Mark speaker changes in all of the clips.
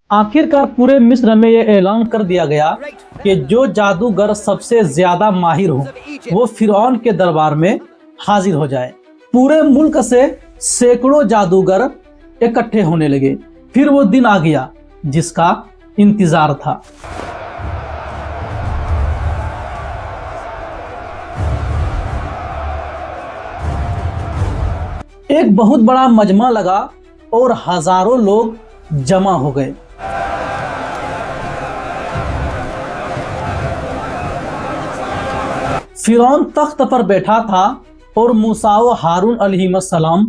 Speaker 1: आखिरकार पूरे मिस्र में ये ऐलान कर दिया गया कि जो जादूगर सबसे ज्यादा माहिर हो वो फिरौन के दरबार में हाजिर हो जाए। पूरे मुल्क से सैकड़ों जादूगर इकट्ठे होने लगे। फिर वो दिन आ गया जिसका इंतजार था। एक बहुत बड़ा मजमा लगा और हजारों लोग जमा हो गए। फिरौन तख्त पर बैठा था और मूसा व हारून अलैहिस्सलाम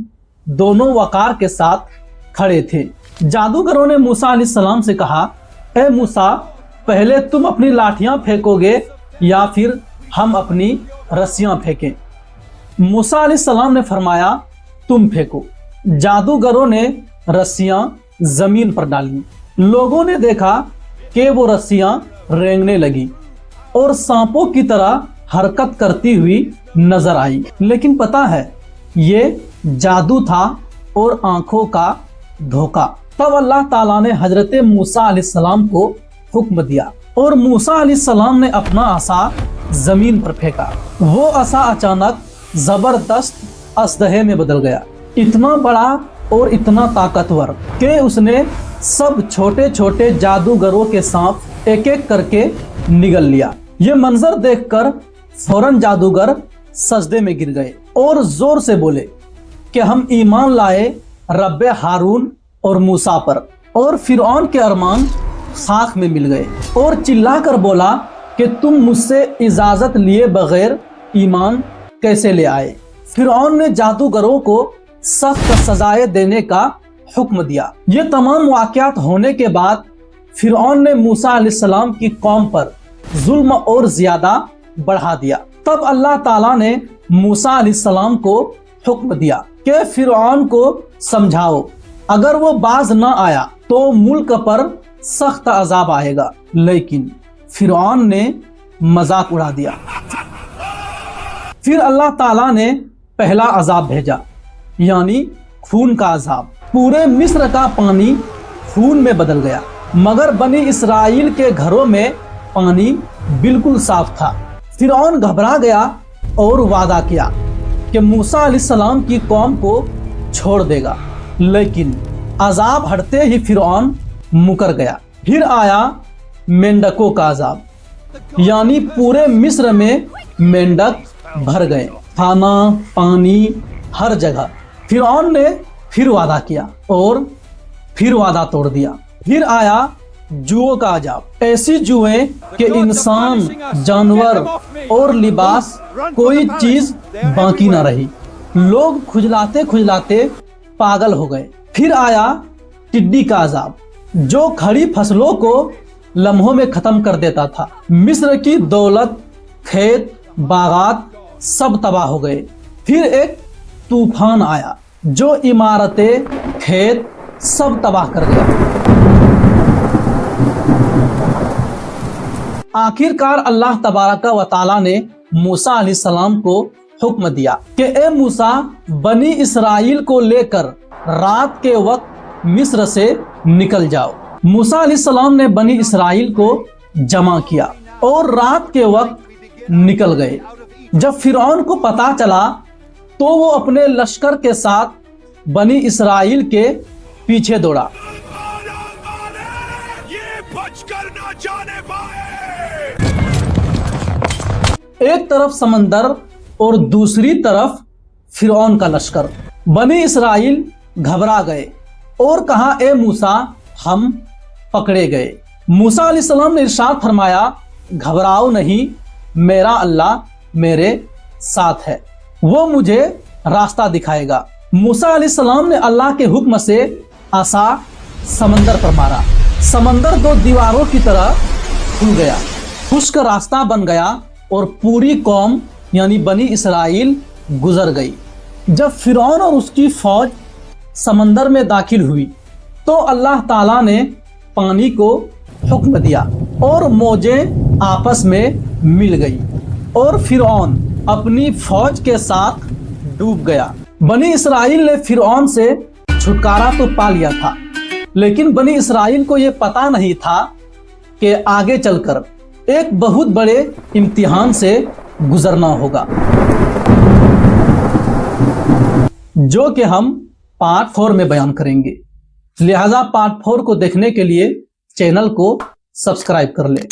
Speaker 1: दोनों वकार के साथ खड़े थे। जादूगरों ने मूसा अलैहिस्सलाम से कहा, ए मूसा, पहले तुम अपनी लाठियां फेंकोगे या फिर हम अपनी रस्सियां फेंकें? मूसा अलैहिस्सलाम ने फरमाया, तुम फेंको। जादूगरों ने रस्सियां जमीन पर डाली। लोगों ने देखा कि वो रस्सियां रेंगने लगी और सांपों की तरह हरकत करती हुई नजर आई। लेकिन पता है ये जादू था और आंखों का धोखा। तब अल्लाह ताला ने हजरत मूसा अलैहिस्सलाम को हुक्म दिया और मूसा अलैहिस्सलाम ने अपना असा जमीन पर फेंका। वो असा अचानक जबरदस्त असदहे में बदल गया, इतना बड़ा और इतना ताकतवर कि उसने सब छोटे छोटे जादूगरों के सांप एक एक करके निगल लिया। ये मंजर देखकर फौरन जादूगर सजदे में गिर गए और जोर से बोले कि हम ईमान लाए रब्बे हारून और मूसा पर। और फिरौन के अरमान खाक में मिल गए और चिल्लाकर बोला कि तुम मुझसे इजाजत लिए बगैर ईमान कैसे ले आए? फिरौन ने जादूगरों को सख्त सजाएं देने का हुक्म दिया। ये तमाम वाकयात होने के बाद फिरौन ने मूसा अलैहिस्सलाम की कौम पर जुल्म और ज्यादा बढ़ा दिया। तब अल्लाह ताला ने मूसा अलैहिस्सलाम को हुक्म दिया कि फिरौन को समझाओ, अगर वो बाज न आया तो मुल्क पर सख्त अजाब आएगा। लेकिन फिरौन ने मजाक उड़ा दिया। फिर अल्लाह ताला ने पहला अजाब भेजा, यानी खून का अजाब। पूरे मिस्र का पानी खून में बदल गया, मगर बनी इसराइल के घरों में पानी बिल्कुल साफ था। फिरौन घबरा गया और वादा किया कि मूसा अलैहिस्सलाम की कौम को छोड़ देगा। लेकिन अजाब हटते ही फिरौन मुकर गया। फिर आया मेंढकों का अजाब, यानी पूरे मिस्र में मेंढक भर गए, खाना पानी हर जगह। फिरौन ने फिर वादा किया और फिर वादा तोड़ दिया। फिर आया जुओं का अजाब, ऐसी जुएं कि इंसान, जानवर और लिबास कोई चीज बाकी ना रही। लोग खुजलाते खुजलाते पागल हो गए। फिर आया टिड्डी का अजाब, जो खड़ी फसलों को लम्हों में खत्म कर देता था। मिस्र की दौलत, खेत, बागात सब तबाह हो गए। फिर एक तूफान आया जो इमारतें, खेत सब तबाह कर गया। आखिरकार अल्लाह तबारका व ताला ने मूसा अलैहिस्सलाम को हुक्म दिया कि ए मूसा, बनी इसराइल को लेकर रात के वक्त मिस्र से निकल जाओ। मूसा अलैहिस्सलाम ने बनी इसराइल को जमा किया और रात के वक्त निकल गए। जब फिरौन को पता चला तो वो अपने लश्कर के साथ बनी इसराइल के पीछे दौड़ा। एक तरफ समंदर और दूसरी तरफ फिरौन का लश्कर। बनी इसराइल घबरा गए और कहा, ए मूसा, हम पकड़े गए। मूसा अलैहिस्सलाम ने इरशाद फरमाया, घबराओ नहीं, मेरा अल्लाह मेरे साथ है, वो मुझे रास्ता दिखाएगा। मूसा अलैहिस्सलाम ने अल्लाह के हुक्म से आसा समंदर पर मारा। समंदर दो दीवारों की तरह खुल गया, खुश्क रास्ता बन गया और पूरी कौम यानी बनी इसराइल गुजर गई। जब फिरौन और उसकी फौज समंदर में दाखिल हुई तो अल्लाह ताला ने पानी को हुक्म दिया और मौजें आपस में मिल गई। اور فرعون اپنی فوج کے ساتھ ڈوب گیا۔ بنی اسرائیل نے فرعون سے چھٹکارا تو پا لیا تھا، لیکن بنی اسرائیل کو یہ پتا نہیں تھا کہ آگے چل کر ایک بہت بڑے امتحان سے گزرنا ہوگا، جو کہ ہم پارٹ 4 میں بیان کریں گے۔ لہذا پارٹ 4 کو دیکھنے کے لیے چینل کو سبسکرائب کر لیں۔